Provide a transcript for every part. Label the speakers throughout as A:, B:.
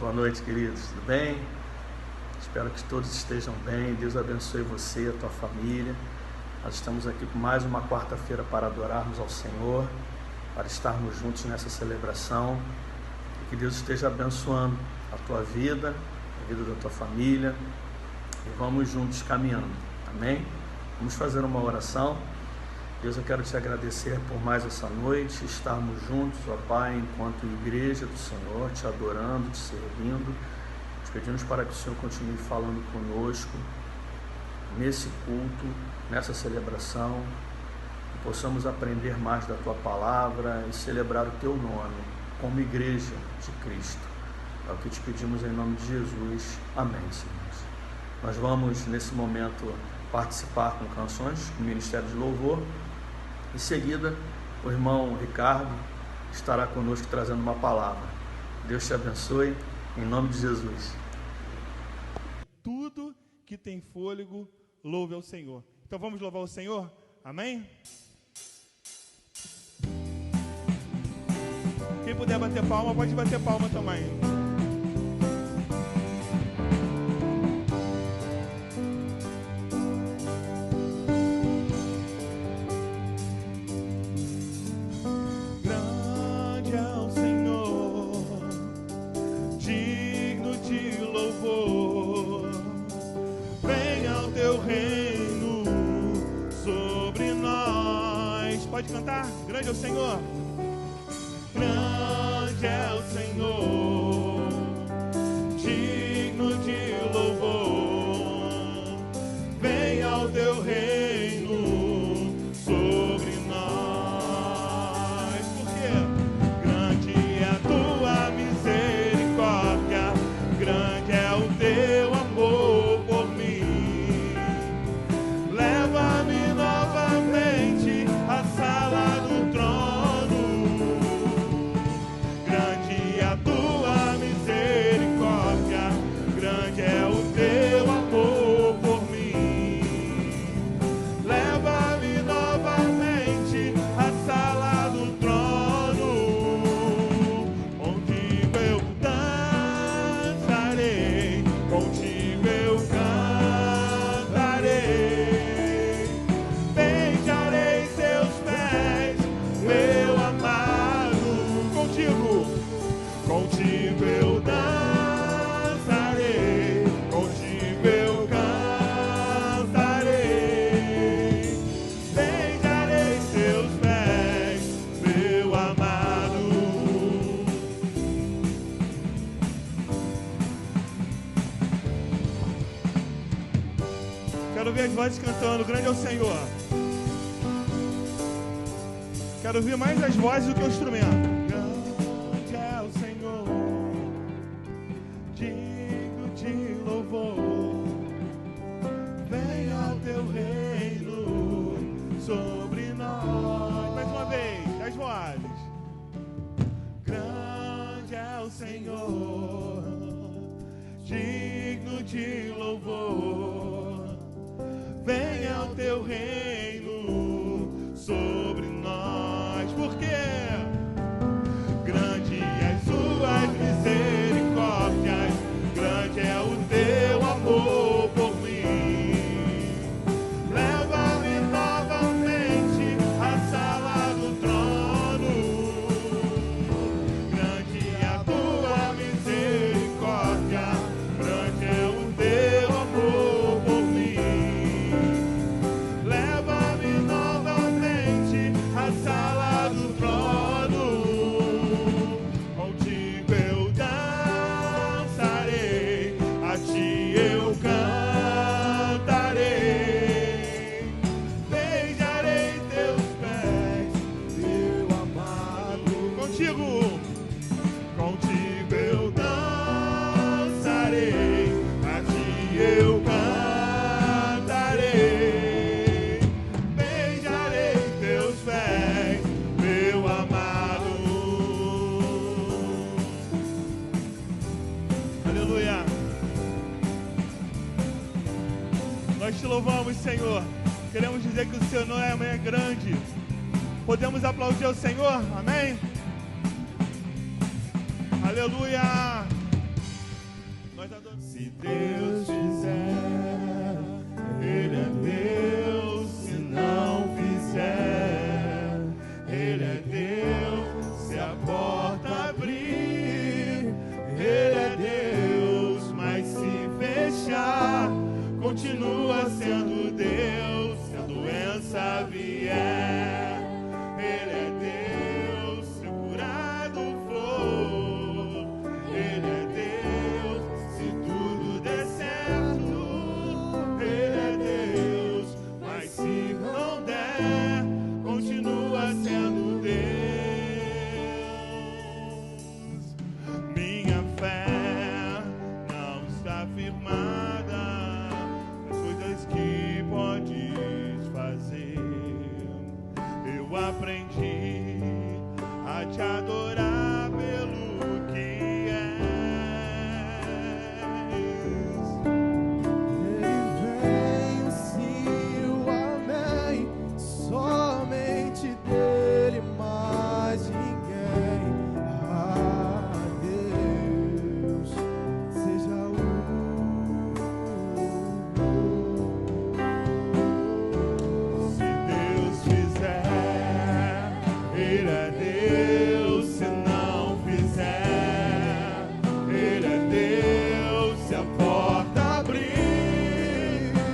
A: Boa noite, queridos. Tudo bem? Espero que todos estejam bem. Deus abençoe você e a tua família. Nós estamos aqui por mais uma quarta-feira para adorarmos ao Senhor, para estarmos juntos nessa celebração. E que Deus esteja abençoando a tua vida, a vida da tua família. E vamos juntos caminhando. Amém? Vamos fazer uma oração. Deus, eu quero te agradecer por mais essa noite, estarmos juntos, ó Pai, enquanto igreja do Senhor, te adorando, te servindo. Te pedimos para que o Senhor continue falando conosco nesse culto, nessa celebração, que possamos aprender mais da tua palavra e celebrar o teu nome como igreja de Cristo. É o que te pedimos em nome de Jesus. Amém, Senhor. Nós vamos, nesse momento, participar com canções do Ministério de Louvor. Em seguida, o irmão Ricardo estará conosco trazendo uma palavra. Deus te abençoe, em nome de Jesus.
B: Tudo que tem fôlego, louve ao Senhor. Então vamos louvar o Senhor? Amém? Quem puder bater palma, pode bater palma também. Pode cantar? Grande é o Senhor. Grande é o Senhor, digno de louvor. Venha ao teu reino sobre nós. Por quê? Grande é a tua misericórdia, grande é o teu amor por mim. Leva-me novamente à sala do trono. Grande é a tua misericórdia, grande é o teu amor por mim. Leva-me novamente à sala do trono. Contigo eu dançarei, contigo eu cantarei. Beijarei teus pés, meu amado. Contigo eu dançarei, contigo eu cantarei. Beijarei teus pés, meu amado. Quero ver as vozes cantando, grande é o Senhor. Quero ouvir mais as vozes do que o instrumento. Grande é o Senhor, digno de louvor. Venha ao teu reino sobre nós. Mais uma vez, as vozes. Grande é o Senhor, digno de louvor. Venha ao teu reino sobre nós. Por quê? Grande é as suas misericórdias, grande é o teu amor por mim. Leva-me novamente à sala do trono. Grande é a tua misericórdia, grande é o teu amor por mim. Leva-me novamente à sala do trono. Contigo eu dançarei, a ti eu cantarei. Beijarei teus pés, meu amado. Contigo eu dançarei, a ti eu cantarei. Beijarei teus pés, meu amado. Aleluia. Nós te louvamos, Senhor. Queremos dizer que o Seu nome é grande. Podemos aplaudir ao Senhor? Amém? Aleluia. Se Deus fizer, Ele é Deus. Se não fizer, Ele é Deus. Se a porta abrir, Ele é Deus. Mas se fechar, continua sendo Deus. Se a doença vier, Ele é Deus. Se curado for, Ele é Deus. Se tudo der certo, Ele é Deus. Mas se não der, continua sendo Deus. Minha fé não está firmada nas coisas que podes fazer. Eu aprendi a te adorar pelo que és.
C: Ele vem o sim, o amém, somente dele, mais ninguém. Ah, Deus, seja
B: Se Deus fizer, Ele é Deus. Se não fizer, Ele é Deus. Se a porta abrir,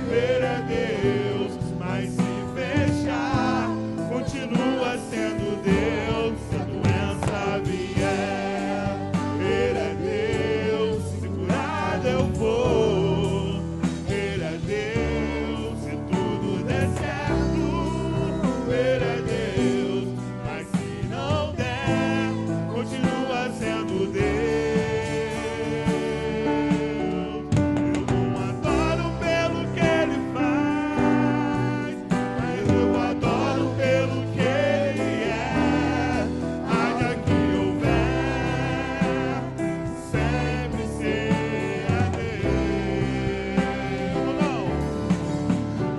B: Ele é Deus. Mas se fechar, continua sendo Deus. Se a doença vier, Ele é Deus. Se curado eu vou, Ele é Deus. Se tudo der certo, Ele é Deus. Mas se não der, continua sendo Deus. Eu não adoro pelo que Ele faz, mas eu adoro pelo que Ele é. Haja que houver, sempre seja Deus. Não.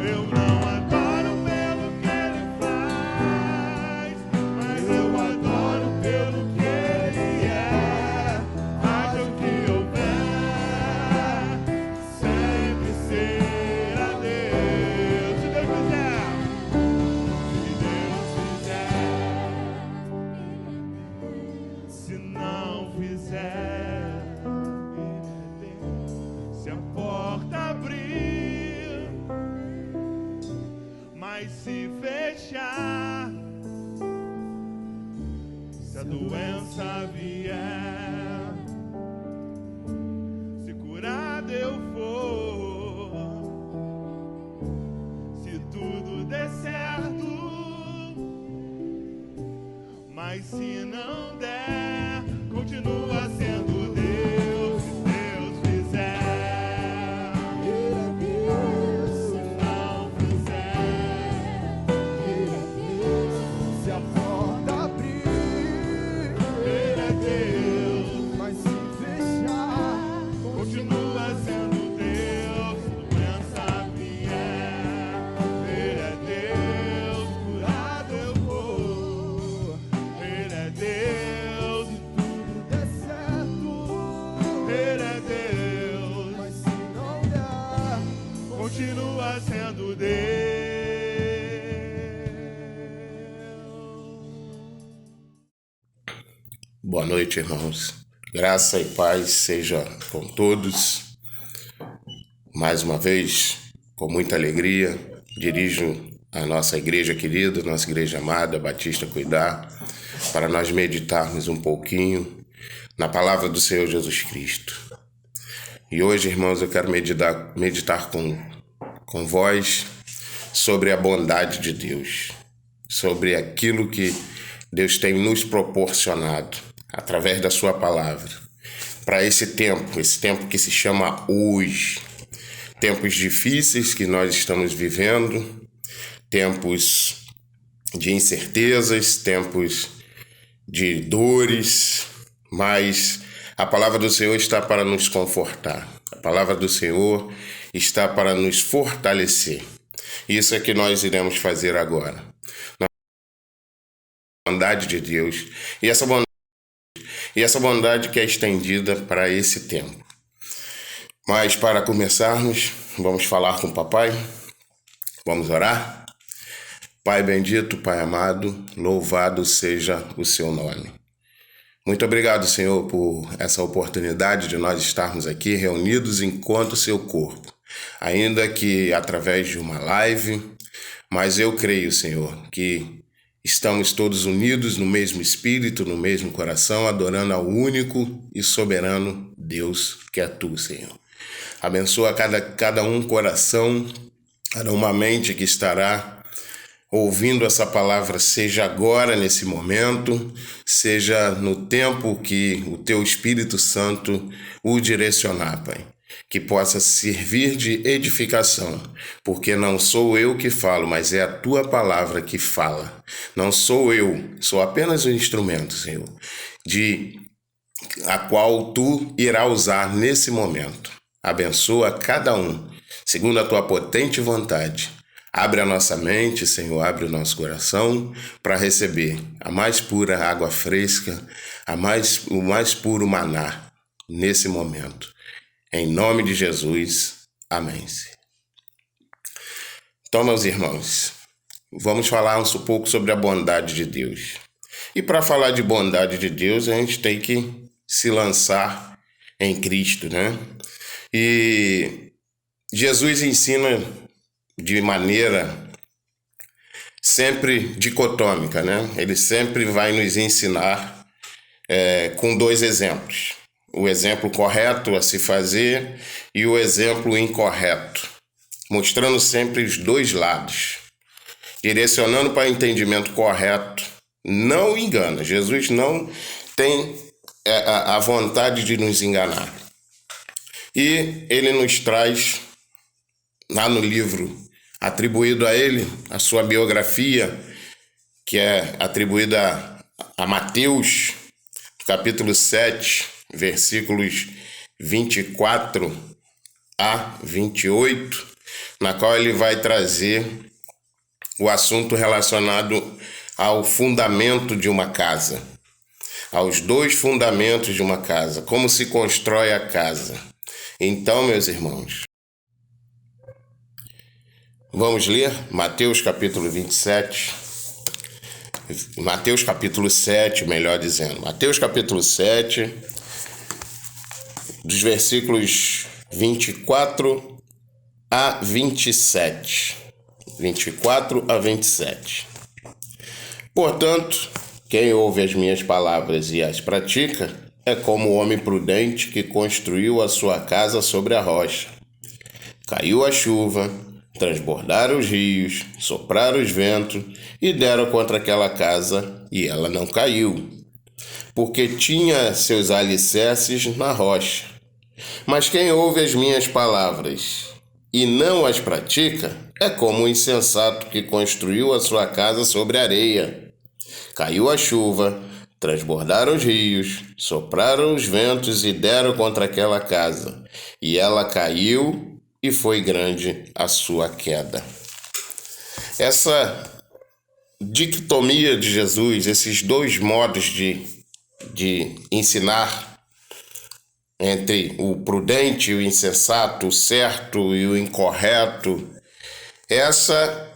B: Eu não adoro pelo que Ele faz, mas eu adoro pelo que Ele é. Haja o que houver, sempre será Deus. Se Deus fizer, se não fizer, Ele é Deus. Se a porta abrir, mas se fechar, se a doença vier, se curado eu for, se tudo der certo, mas se não der, continua sendo Deus. Se Deus fizer,
C: Ele é Deus.
B: se não fizer,
C: Ele é Deus. Se a porta abrir,
B: Ele é Deus.
C: mas se fechar,
B: Continua sendo Deus. Se doença vier, Ele é Deus. Curado eu vou, Ele é Deus.
C: tudo der certo.
B: Ele é Deus.
C: Mas se não der,
B: Continua sendo Deus.
D: Boa noite, irmãos. Graça e paz seja com todos. Mais uma vez, com muita alegria, dirijo a nossa igreja querida, nossa igreja amada, Batista Cuidar, para nós meditarmos um pouquinho na palavra do Senhor Jesus Cristo. E hoje, irmãos, eu quero meditar com vós sobre a bondade de Deus, sobre aquilo que Deus tem nos proporcionado através da sua palavra para esse tempo que se chama hoje. Tempos difíceis que nós estamos vivendo, tempos de incertezas, tempos de dores, mas a palavra do Senhor está para nos confortar. A palavra do Senhor está para nos fortalecer. Isso é que nós iremos fazer agora. Na bondade de Deus e essa bondade que é estendida para esse tempo. Mas para começarmos, vamos falar com o papai. Vamos orar? Pai bendito, Pai amado, louvado seja o seu nome. Muito obrigado, Senhor, por essa oportunidade de nós estarmos aqui reunidos enquanto seu corpo. Ainda que através de uma live, mas eu creio, Senhor, que estamos todos unidos no mesmo espírito, no mesmo coração, adorando ao único e soberano Deus que é tu, Senhor. Abençoa cada um coração, cada uma mente que estará ouvindo essa palavra, seja agora, nesse momento, seja no tempo que o teu Espírito Santo o direcionar, Pai. Que possa servir de edificação, porque não sou eu que falo, mas é a tua palavra que fala. Não sou eu, sou apenas um instrumento, Senhor, a qual tu irá usar nesse momento. Abençoa cada um, segundo a tua potente vontade. Abre a nossa mente, Senhor, abre o nosso coração para receber a mais pura água fresca, o mais puro maná nesse momento. Em nome de Jesus, amém. Então, meus irmãos, vamos falar um pouco sobre a bondade de Deus. E para falar de bondade de Deus, a gente tem que se lançar em Cristo, né? E Jesus ensina de maneira sempre dicotômica, né? Ele sempre vai nos ensinar com dois exemplos. O exemplo correto a se fazer e o exemplo incorreto, mostrando sempre os dois lados, direcionando para o entendimento correto. Não engana, Jesus não tem a vontade de nos enganar. E ele nos traz, lá no livro atribuído a ele, a sua biografia, que é atribuída a Mateus, capítulo 7, versículos 24 a 28, na qual ele vai trazer o assunto relacionado ao fundamento de uma casa, aos dois fundamentos de uma casa, como se constrói a casa. Então, meus irmãos, vamos ler Mateus capítulo 27, Mateus capítulo 7, melhor dizendo, Mateus capítulo 7, dos versículos 24 a 27. 24 a 27. Portanto, quem ouve as minhas palavras e as pratica é como o homem prudente que construiu a sua casa sobre a rocha. Caiu a chuva, transbordaram os rios, sopraram os ventos e deram contra aquela casa, e ela não caiu, porque tinha seus alicerces na rocha. Mas quem ouve as minhas palavras e não as pratica é como o insensato que construiu a sua casa sobre areia. Caiu a chuva, transbordaram os rios, sopraram os ventos e deram contra aquela casa, e ela caiu, e foi grande a sua queda. Essa dicotomia de Jesus, esses dois modos de ensinar, entre o prudente e o insensato, o certo e o incorreto, essas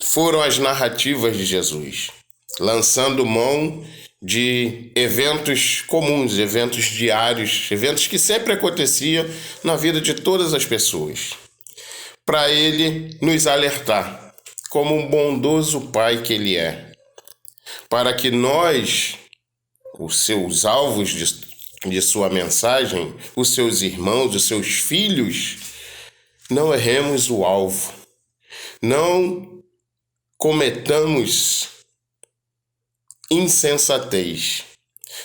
D: foram as narrativas de Jesus, lançando mão de eventos comuns, eventos diários, eventos que sempre aconteciam na vida de todas as pessoas, para ele nos alertar, como um bondoso pai que ele é, para que nós, os seus alvos de sua mensagem, os seus irmãos, os seus filhos, não erremos o alvo, não cometamos insensatez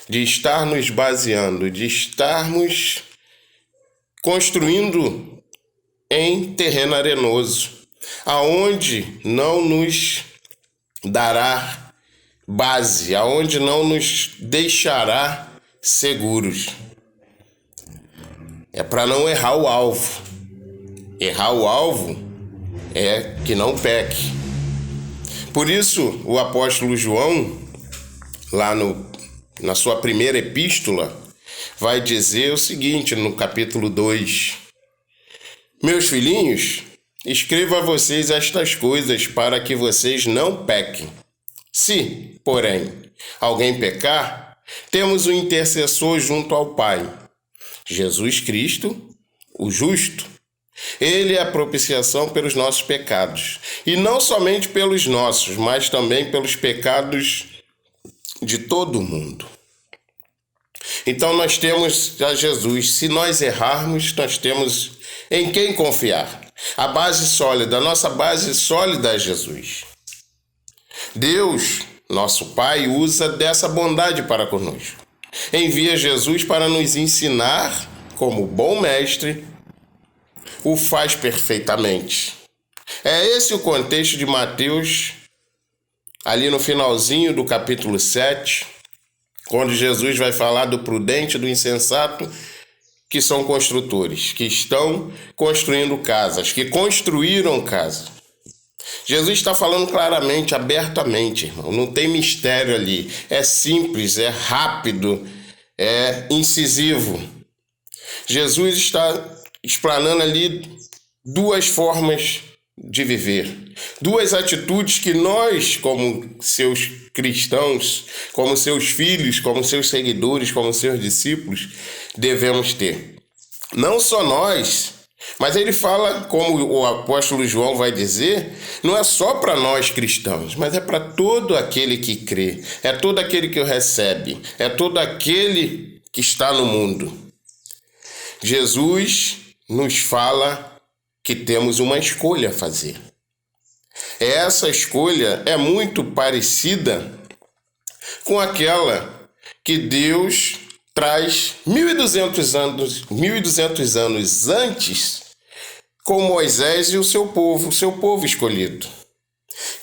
D: de estar nos baseando, de estarmos construindo em terreno arenoso, aonde não nos dará base, aonde não nos deixará seguros. É para não errar o alvo. Errar o alvo é que não peque. Por isso, o apóstolo João, lá na sua primeira epístola, vai dizer o seguinte, no capítulo 2, Meus filhinhos, escrevo a vocês estas coisas para que vocês não pequem. Se, porém, alguém pecar, temos um intercessor junto ao Pai, Jesus Cristo, o justo. Ele é a propiciação pelos nossos pecados, e não somente pelos nossos, mas também pelos pecados de todo o mundo. Então nós temos a Jesus. Se nós errarmos, nós temos em quem confiar. A base sólida, a nossa base sólida é Jesus. Deus, nosso Pai, usa dessa bondade para conosco. Envia Jesus para nos ensinar, como bom mestre, o faz perfeitamente. É esse o contexto de Mateus, ali no finalzinho do capítulo 7, quando Jesus vai falar do prudente e do insensato, que são construtores, que estão construindo casas, que construíram casas. Jesus está falando claramente, abertamente, irmão. Não tem mistério ali. É simples, é rápido, é incisivo. Jesus está explanando ali duas formas de viver, duas atitudes que nós, como seus cristãos, como seus filhos, como seus seguidores, como seus discípulos, devemos ter. Não só nós, mas ele fala, como o apóstolo João vai dizer, não é só para nós cristãos, mas é para todo aquele que crê, é todo aquele que o recebe, é todo aquele que está no mundo. Jesus nos fala que temos uma escolha a fazer. Essa escolha é muito parecida com aquela que Deus traz 1.200 anos antes com Moisés e o seu povo escolhido.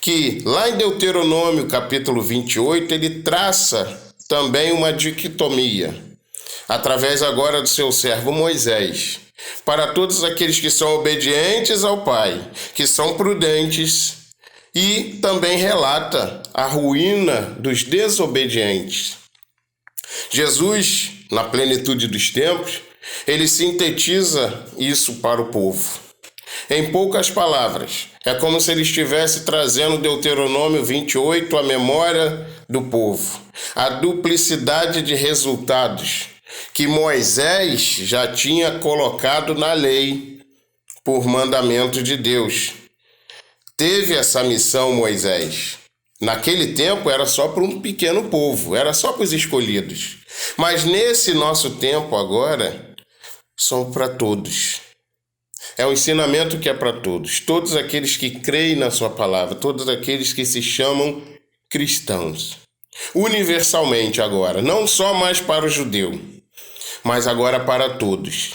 D: Que lá em Deuteronômio capítulo 28 ele traça também uma dicotomia, através agora do seu servo Moisés, para todos aqueles que são obedientes ao Pai, que são prudentes, e também relata a ruína dos desobedientes. Jesus, na plenitude dos tempos, ele sintetiza isso para o povo. Em poucas palavras, é como se ele estivesse trazendo Deuteronômio 28 à memória do povo, a duplicidade de resultados que Moisés já tinha colocado na lei por mandamento de Deus. Teve essa missão Moisés. Naquele tempo era só para um pequeno povo, era só para os escolhidos. Mas nesse nosso tempo agora, são para todos. É um ensinamento que é para todos. Todos aqueles que creem na sua palavra, todos aqueles que se chamam cristãos. Universalmente agora, não só mais para o judeu, mas agora para todos.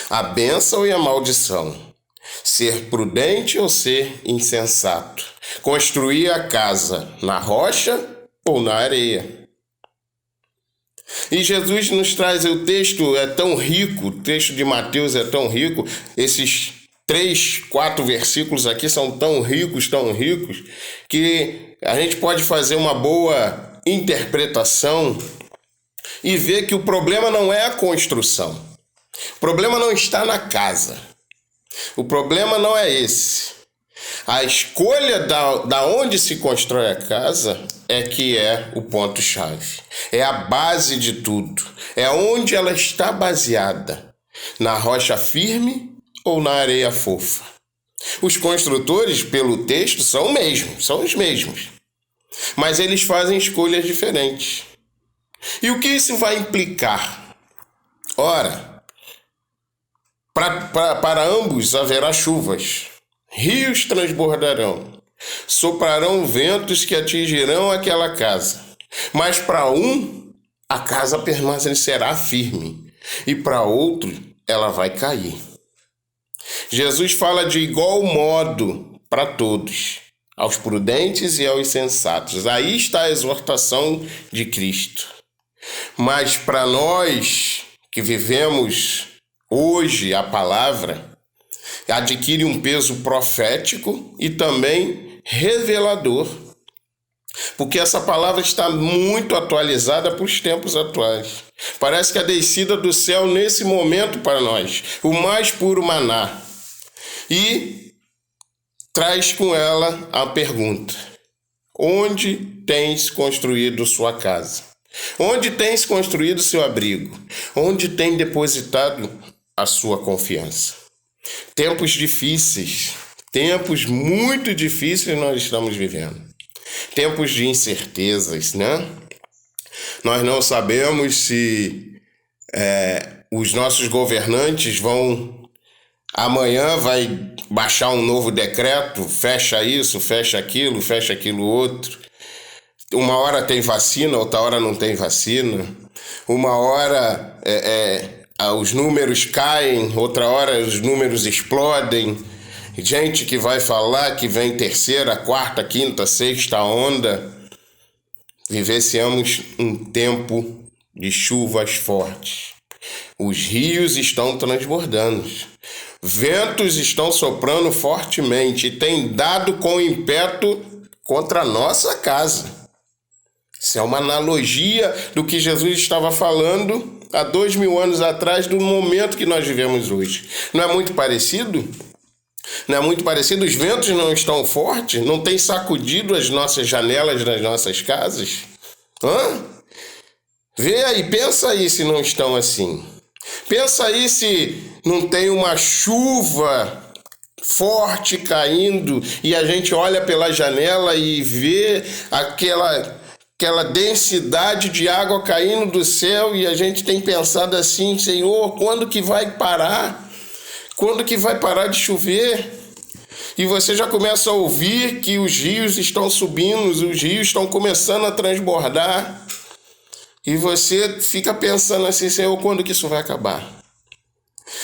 D: A bênção e a maldição. Ser prudente ou ser insensato. Construir a casa na rocha ou na areia. E Jesus nos traz, o texto é tão rico, o texto de Mateus é tão rico, esses 3, 4 versículos aqui são tão ricos, que a gente pode fazer uma boa interpretação e ver que o problema não é a construção. O problema não está na casa. O problema não é esse. A escolha da onde se constrói a casa é que é o ponto-chave. É a base de tudo. É onde ela está baseada. Na rocha firme ou na areia fofa. Os construtores, pelo texto, são os mesmos. Mas eles fazem escolhas diferentes. E o que isso vai implicar? Ora, para ambos haverá chuvas, rios transbordarão, soprarão ventos que atingirão aquela casa. Mas para um, a casa permanecerá firme, e para outro, ela vai cair. Jesus fala de igual modo para todos, aos prudentes e aos sensatos. Aí está a exortação de Cristo. Mas para nós que vivemos hoje a palavra, adquire um peso profético e também revelador. Porque essa palavra está muito atualizada para os tempos atuais. Parece que a descida do céu nesse momento para nós, o mais puro maná. E traz com ela a pergunta: onde tens construído sua casa? Onde tens construído seu abrigo? Onde tem depositado a sua confiança? Tempos difíceis, tempos muito difíceis nós estamos vivendo. Tempos de incertezas, né? Nós não sabemos se os nossos governantes amanhã vai baixar um novo decreto, fecha isso, fecha aquilo outro. Uma hora tem vacina, outra hora não tem vacina. Uma hora os números caem, outra hora os números explodem. Gente que vai falar que vem terceira, quarta, quinta, sexta onda. Vivenciamos um tempo de chuvas fortes. Os rios estão transbordando. Ventos estão soprando fortemente e tem dado com ímpeto contra a nossa casa. Isso é uma analogia do que Jesus estava falando há 2000 anos atrás, do momento que nós vivemos hoje. Não é muito parecido? Não é muito parecido? Os ventos não estão fortes? Não tem sacudido as nossas janelas das nossas casas? Vê aí, pensa aí se não estão assim. Pensa aí se não tem uma chuva forte caindo e a gente olha pela janela e vê aquela densidade de água caindo do céu e a gente tem pensado assim: Senhor, quando que vai parar? Quando que vai parar de chover? E você já começa a ouvir que os rios estão subindo, os rios estão começando a transbordar. E você fica pensando assim: Senhor, quando que isso vai acabar?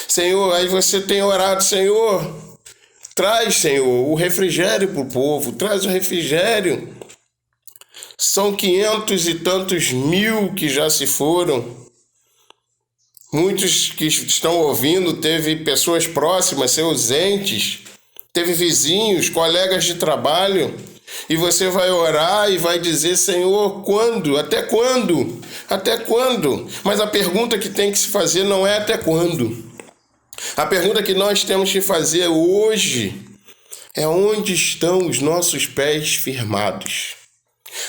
D: Senhor, aí você tem orado: Senhor, traz, Senhor, o refrigério para o povo, traz o refrigério. São 500 e tantos mil que já se foram. Muitos que estão ouvindo, teve pessoas próximas, seus entes, teve vizinhos, colegas de trabalho. E você vai orar e vai dizer: Senhor, quando? Até quando? Até quando? Mas a pergunta que tem que se fazer não é até quando. A pergunta que nós temos que fazer hoje é: onde estão os nossos pés firmados?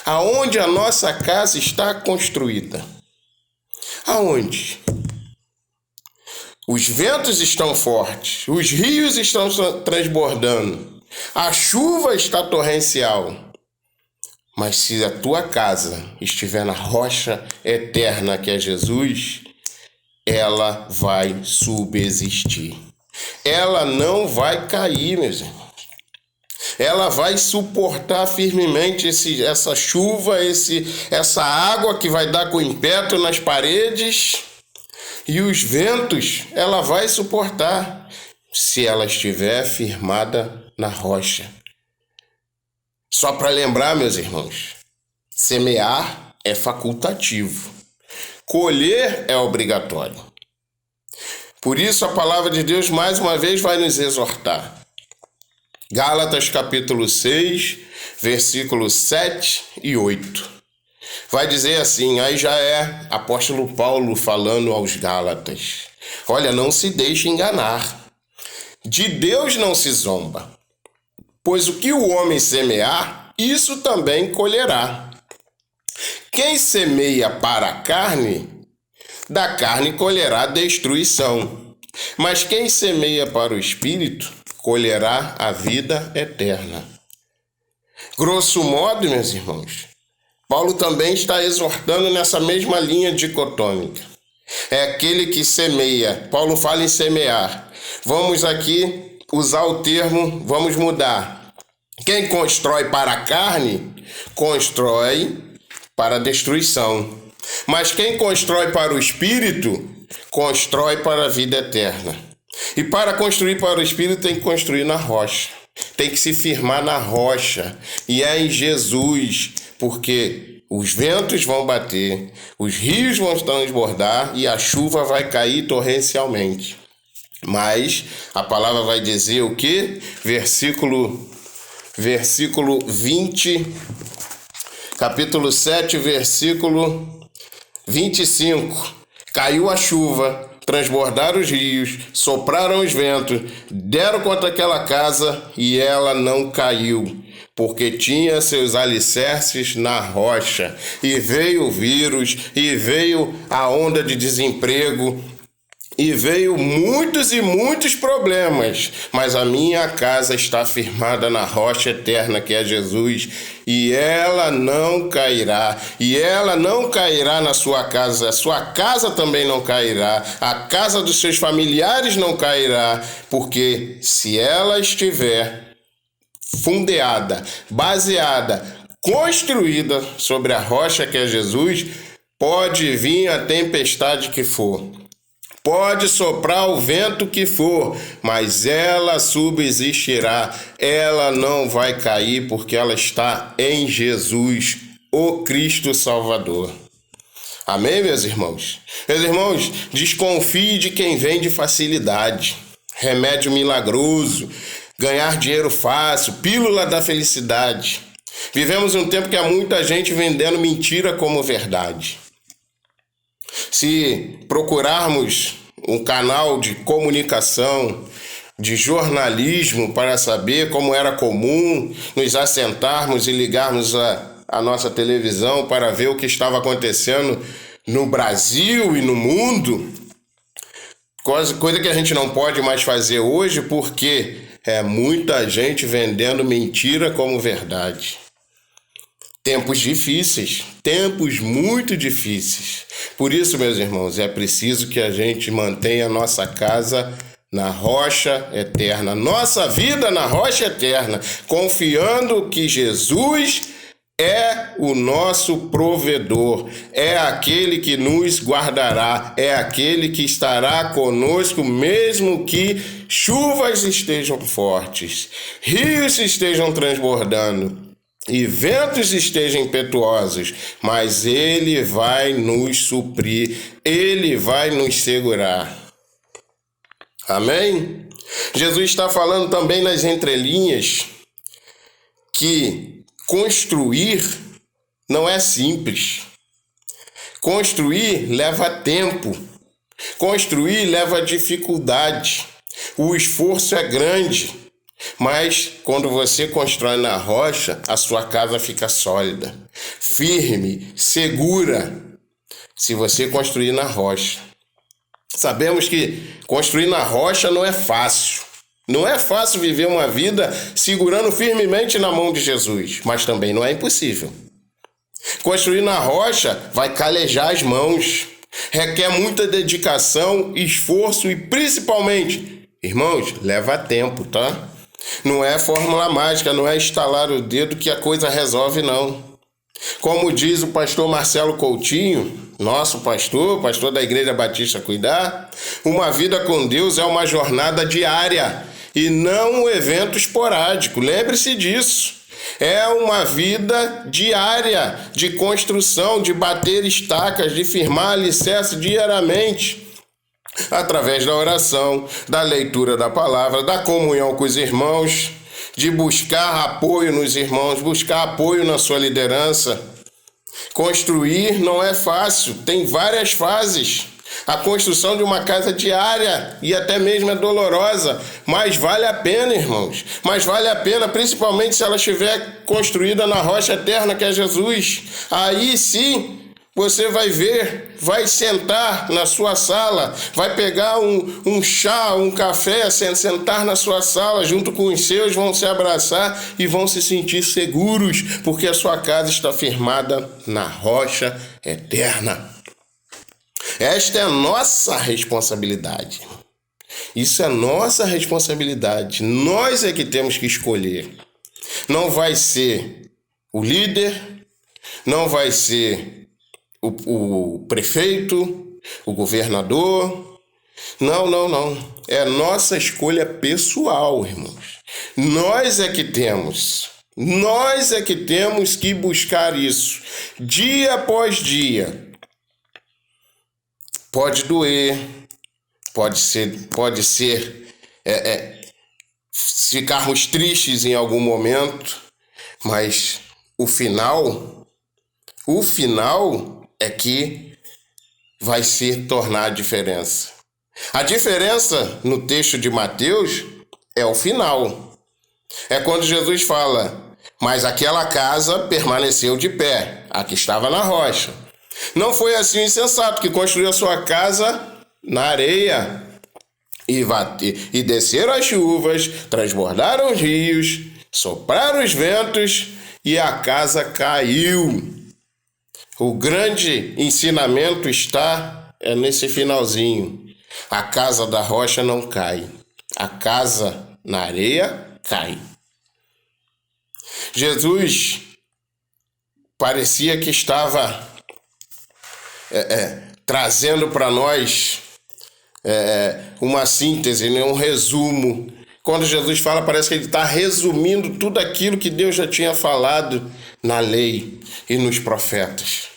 D: Aonde a nossa casa está construída? Aonde? Os ventos estão fortes, os rios estão transbordando, a chuva está torrencial. Mas se a tua casa estiver na rocha eterna que é Jesus, ela vai subsistir. Ela não vai cair, meus irmãos. Ela vai suportar firmemente essa chuva, essa água que vai dar com ímpeto nas paredes. E os ventos, ela vai suportar, se ela estiver firmada na rocha. Só para lembrar, meus irmãos, semear é facultativo, colher é obrigatório. Por isso a palavra de Deus mais uma vez vai nos exortar. Gálatas capítulo 6, versículos 7 e 8. Vai dizer assim, aí já é apóstolo Paulo falando aos Gálatas: olha, não se deixe enganar, de Deus não se zomba, pois o que o homem semear, isso também colherá. Quem semeia para a carne, da carne colherá destruição, mas quem semeia para o Espírito, colherá a vida eterna. Grosso modo, meus irmãos, Paulo também está exortando nessa mesma linha dicotômica. É aquele que semeia. Paulo fala em semear. Vamos aqui usar o termo, vamos mudar. Quem constrói para a carne, constrói para a destruição. Mas quem constrói para o Espírito, constrói para a vida eterna. E para construir para o Espírito tem que construir na rocha. Tem que se firmar na rocha. E é em Jesus, porque os ventos vão bater, os rios vão transbordar e a chuva vai cair torrencialmente. Mas a palavra vai dizer o quê? Versículo 20 capítulo 7, versículo 25. Caiu a chuva, transbordaram os rios, sopraram os ventos, deram contra aquela casa e ela não caiu, porque tinha seus alicerces na rocha. E veio o vírus, e veio a onda de desemprego, e veio muitos e muitos problemas, mas a minha casa está firmada na rocha eterna, que é Jesus, e ela não cairá, e ela não cairá na sua casa, a sua casa também não cairá, a casa dos seus familiares não cairá, porque se ela estiver fundeada, baseada, construída sobre a rocha que é Jesus, pode vir a tempestade que for. Pode soprar o vento que for, mas ela subsistirá, ela não vai cair, porque ela está em Jesus, o Cristo Salvador. Amém, meus irmãos? Meus irmãos, desconfie de quem vende facilidade, remédio milagroso, ganhar dinheiro fácil, pílula da felicidade. Vivemos um tempo que há muita gente vendendo mentira como verdade. Se procurarmos um canal de comunicação, de jornalismo, para saber como era comum nos assentarmos e ligarmos a nossa televisão para ver o que estava acontecendo no Brasil e no mundo, coisa que a gente não pode mais fazer hoje, porque é muita gente vendendo mentira como verdade. Tempos difíceis, tempos muito difíceis. Por isso, meus irmãos, é preciso que a gente mantenha a nossa casa na rocha eterna, nossa vida na rocha eterna, confiando que Jesus é o nosso provedor, é aquele que nos guardará, é aquele que estará conosco, mesmo que chuvas estejam fortes, rios estejam transbordando e ventos estejam impetuosos, mas Ele vai nos suprir, Ele vai nos segurar. Amém? Jesus está falando também nas entrelinhas que construir não é simples. Construir leva tempo, construir leva dificuldade, o esforço é grande. Mas quando você constrói na rocha, a sua casa fica sólida, firme, segura, se você construir na rocha. Sabemos que construir na rocha não é fácil. Não é fácil viver uma vida segurando firmemente na mão de Jesus, mas também não é impossível. Construir na rocha vai calejar as mãos, requer muita dedicação, esforço e principalmente, irmãos, leva tempo, tá? Não é fórmula mágica, não é estalar o dedo que a coisa resolve, não. Como diz o pastor Marcelo Coutinho, nosso pastor da Igreja Batista Cuidar, uma vida com Deus é uma jornada diária e não um evento esporádico. Lembre-se disso. É uma vida diária de construção, de bater estacas, de firmar alicerce diariamente, através da oração, da leitura da palavra, da comunhão com os irmãos, de buscar apoio nos irmãos, buscar apoio na sua liderança. Construir não é fácil, tem várias fases. A construção de uma casa diária e até mesmo é dolorosa, mas vale a pena, irmãos. Mas vale a pena, principalmente se ela estiver construída na rocha eterna que é Jesus. Aí sim, você vai ver, vai sentar na sua sala, vai pegar um chá, um café, sentar na sua sala junto com os seus, vão se abraçar e vão se sentir seguros, porque a sua casa está firmada na rocha eterna. Esta é a nossa responsabilidade. Isso é nossa responsabilidade. Nós é que temos que escolher. Não vai ser o líder, não vai ser o prefeito, o governador. Não. É nossa escolha pessoal, irmãos. Nós é que temos que buscar isso dia após dia. Pode doer, pode ser ficarmos tristes em algum momento, mas o final O final é que vai se tornar a diferença. A diferença no texto de Mateus é o final. É quando Jesus fala: mas aquela casa permaneceu de pé, a que estava na rocha. Não foi assim o insensato que construiu a sua casa na areia. E desceram as chuvas, transbordaram os rios, sopraram os ventos e a casa caiu. O grande ensinamento está nesse finalzinho. A casa da rocha não cai. A casa na areia cai. Jesus parecia que estava trazendo para nós uma síntese, um resumo. Quando Jesus fala, parece que ele está resumindo tudo aquilo que Deus já tinha falado na lei e nos profetas.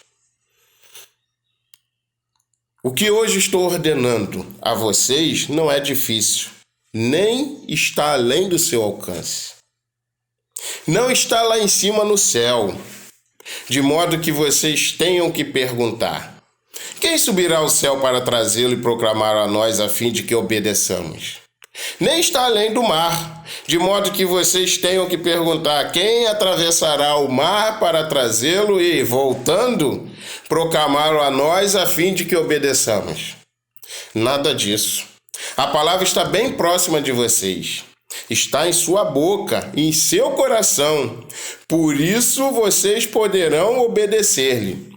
D: O que hoje estou ordenando a vocês não é difícil, nem está além do seu alcance. Não está lá em cima no céu, de modo que vocês tenham que perguntar: quem subirá ao céu para trazê-lo e proclamar a nós a fim de que obedeçamos? Nem está além do mar, de modo que vocês tenham que perguntar: quem atravessará o mar para trazê-lo e, voltando, proclamá-lo a nós a fim de que obedeçamos? Nada disso. A palavra está bem próxima de vocês. Está em sua boca e em seu coração. Por isso vocês poderão obedecer-lhe.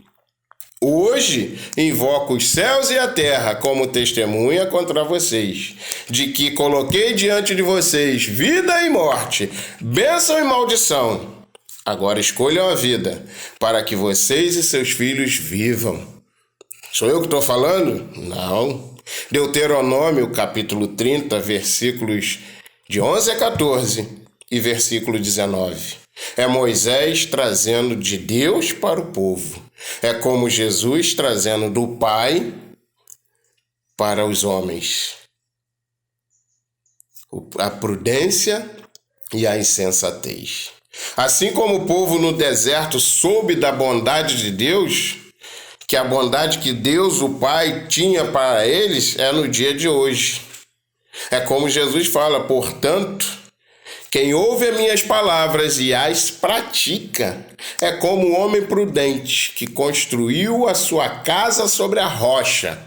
D: Hoje invoco os céus e a terra como testemunha contra vocês, de que coloquei diante de vocês vida e morte, bênção e maldição. Agora escolham a vida, para que vocês e seus filhos vivam. Sou eu que estou falando? Não. Deuteronômio, capítulo 30, versículos de 11 a 14 e versículo 19. É Moisés trazendo de Deus para o povo. É como Jesus trazendo do Pai para os homens. A prudência e a insensatez. Assim como o povo no deserto soube da bondade de Deus, que a bondade que Deus, o Pai, tinha para eles é no dia de hoje. É como Jesus fala: portanto, quem ouve as minhas palavras e as pratica é como um homem prudente que construiu a sua casa sobre a rocha.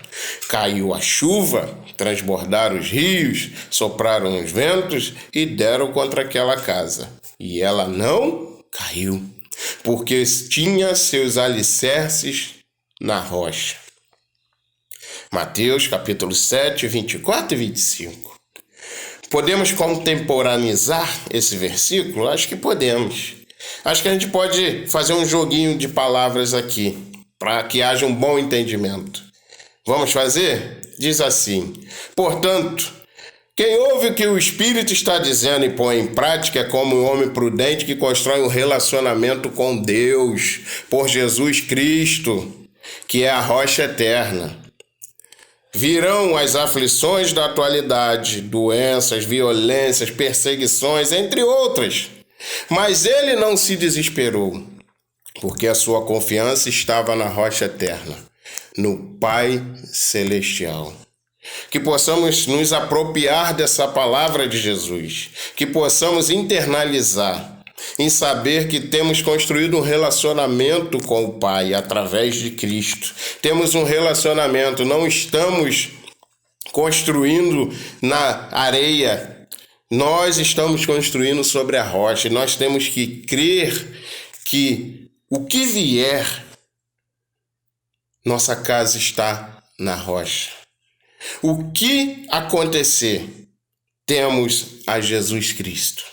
D: Caiu a chuva, transbordaram os rios, sopraram os ventos e deram contra aquela casa. E ela não caiu, porque tinha seus alicerces na rocha. Mateus capítulo 7, 24 e 25. Podemos contemporaneizar esse versículo? Acho que podemos. Acho que a gente pode fazer um joguinho de palavras aqui, para que haja um bom entendimento. Vamos fazer? Diz assim: portanto, quem ouve o que o Espírito está dizendo e põe em prática é como um homem prudente que constrói um relacionamento com Deus, por Jesus Cristo, que é a rocha eterna. Virão as aflições da atualidade, doenças, violências, perseguições, entre outras. Mas ele não se desesperou, porque a sua confiança estava na rocha eterna, no Pai Celestial. Que possamos nos apropriar dessa palavra de Jesus, que possamos internalizar em saber que temos construído um relacionamento com o Pai através de Cristo. Temos um relacionamento, não estamos construindo na areia, nós estamos construindo sobre a rocha. E nós temos que crer que o que vier, nossa casa está na rocha. O que acontecer, temos a Jesus Cristo,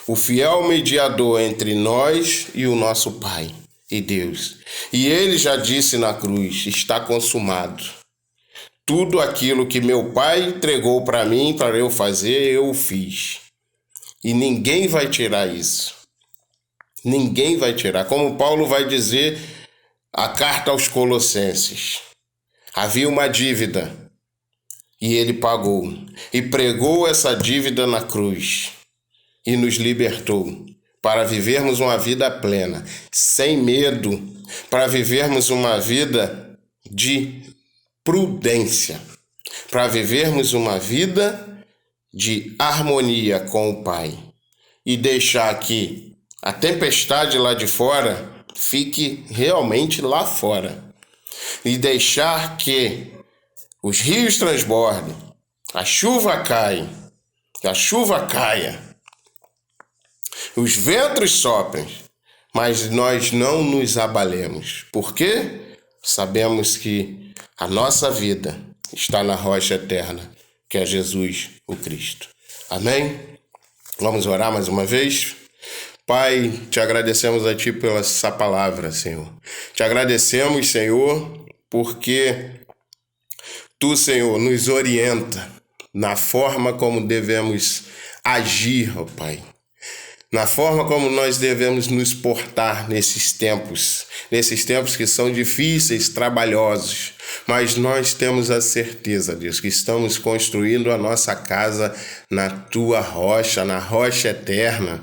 D: o fiel mediador entre nós e o nosso Pai e Deus. E ele já disse na cruz: está consumado. Tudo aquilo que meu Pai entregou para mim, para eu fazer, eu fiz. E ninguém vai tirar isso. Ninguém vai tirar. Como Paulo vai dizer, a carta aos Colossenses: havia uma dívida e ele pagou. E pregou essa dívida na cruz. E nos libertou para vivermos uma vida plena, sem medo, para vivermos uma vida de prudência, para vivermos uma vida de harmonia com o Pai e deixar que a tempestade lá de fora fique realmente lá fora e deixar que os rios transbordem, a chuva caia, os ventos soprem, mas nós não nos abalemos. Por quê? Sabemos que a nossa vida está na rocha eterna, que é Jesus, o Cristo. Amém? Vamos orar mais uma vez? Pai, te agradecemos a Ti pela essa palavra, Senhor. Te agradecemos, Senhor, porque Tu, Senhor, nos orienta na forma como devemos agir, ó Pai. Na forma como nós devemos nos portar nesses tempos que são difíceis, trabalhosos, mas nós temos a certeza, Deus, que estamos construindo a nossa casa na Tua rocha, na rocha eterna.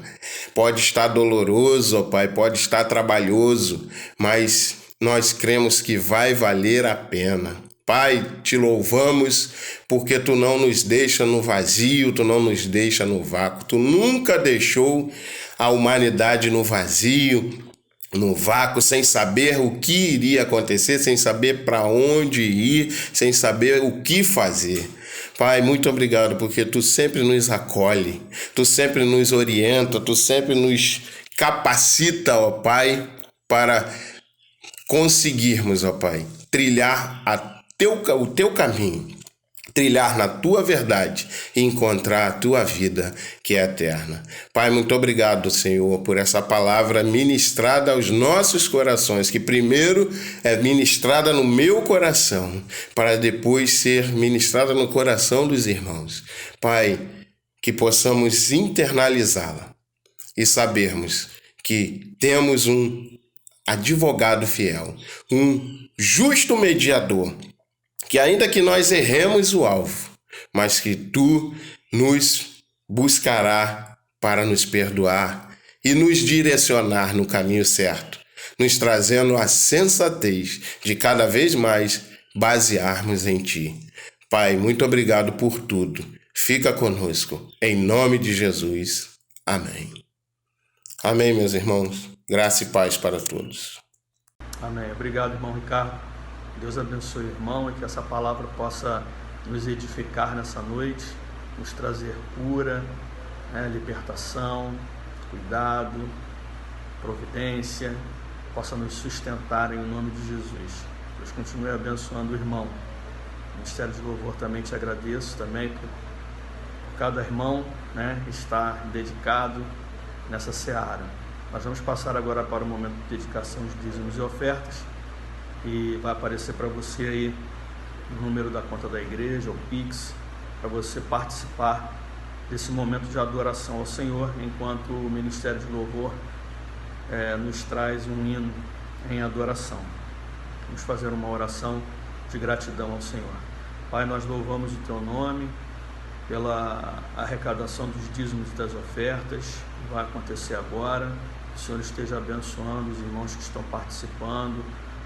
D: Pode estar doloroso, ó Pai, pode estar trabalhoso, mas nós cremos que vai valer a pena. Pai, te louvamos porque Tu não nos deixa no vazio, Tu não nos deixa no vácuo. Tu nunca deixou a humanidade no vazio, no vácuo, sem saber o que iria acontecer, sem saber para onde ir, sem saber o que fazer. Pai, muito obrigado porque Tu sempre nos acolhe, Tu sempre nos orienta, Tu sempre nos capacita, ó Pai, para conseguirmos, ó Pai, trilhar o Teu caminho, trilhar na Tua verdade e encontrar a Tua vida que é eterna. Pai, muito obrigado, Senhor, por essa palavra ministrada aos nossos corações, que primeiro é ministrada no meu coração, para depois ser ministrada no coração dos irmãos. Pai, que possamos internalizá-la e sabermos que temos um advogado fiel, um justo mediador, que ainda que nós erremos o alvo, mas que Tu nos buscará para nos perdoar e nos direcionar no caminho certo, nos trazendo a sensatez de cada vez mais basearmos em Ti. Pai, muito obrigado por tudo. Fica conosco, em nome de Jesus. Amém. Amém, meus irmãos. Graça e paz para todos.
A: Amém. Obrigado, irmão Ricardo. Deus abençoe o irmão e que essa palavra possa nos edificar nessa noite, nos trazer cura, libertação, cuidado, providência, possa nos sustentar em nome de Jesus. Deus continue abençoando o irmão. O Ministério de Louvor também te agradeço também por cada irmão estar dedicado nessa seara. Nós vamos passar agora para o momento de dedicação de dízimos e ofertas. E vai aparecer para você aí o número da conta da igreja, o Pix, para você participar desse momento de adoração ao Senhor, enquanto o Ministério de Louvor nos traz um hino em adoração. Vamos fazer uma oração de gratidão ao Senhor. Pai, nós louvamos o Teu nome pela arrecadação dos dízimos e das ofertas, que vai acontecer agora. Que o Senhor esteja abençoando os irmãos que estão participando,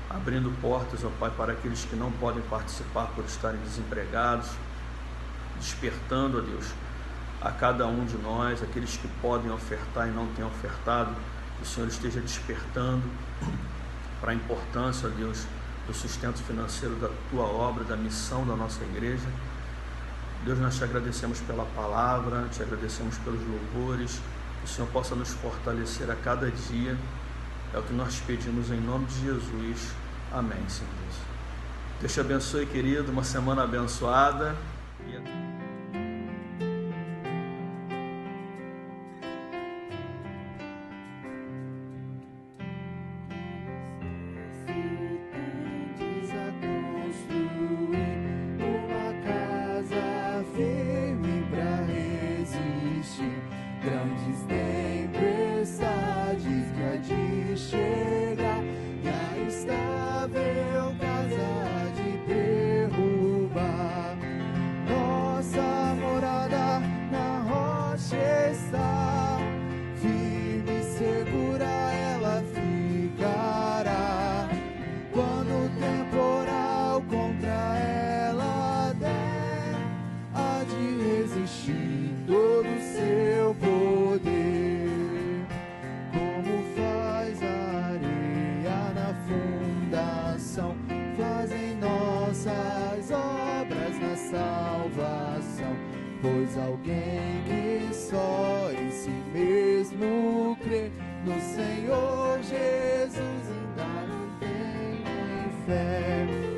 A: abrindo portas, ó Pai, para aqueles que não podem participar por estarem desempregados, despertando, ó Deus, a cada um de nós, aqueles que podem ofertar e não têm ofertado, que o Senhor esteja despertando para a importância, ó Deus, do sustento financeiro da Tua obra, da missão da nossa igreja. Deus, nós te agradecemos pela palavra, te agradecemos pelos louvores, que o Senhor possa nos fortalecer a cada dia. É o que nós te pedimos em nome de Jesus. Amém, Senhor Deus. Deus te abençoe, querido. Uma semana abençoada.
C: Grandes tempestades que há de chegar, e a estável casa de derrubar. Nossa morada na rocha está, firme e segura ela ficará. nossas obras na salvação, pois alguém que só em si mesmo crê no Senhor Jesus ainda não tem fé.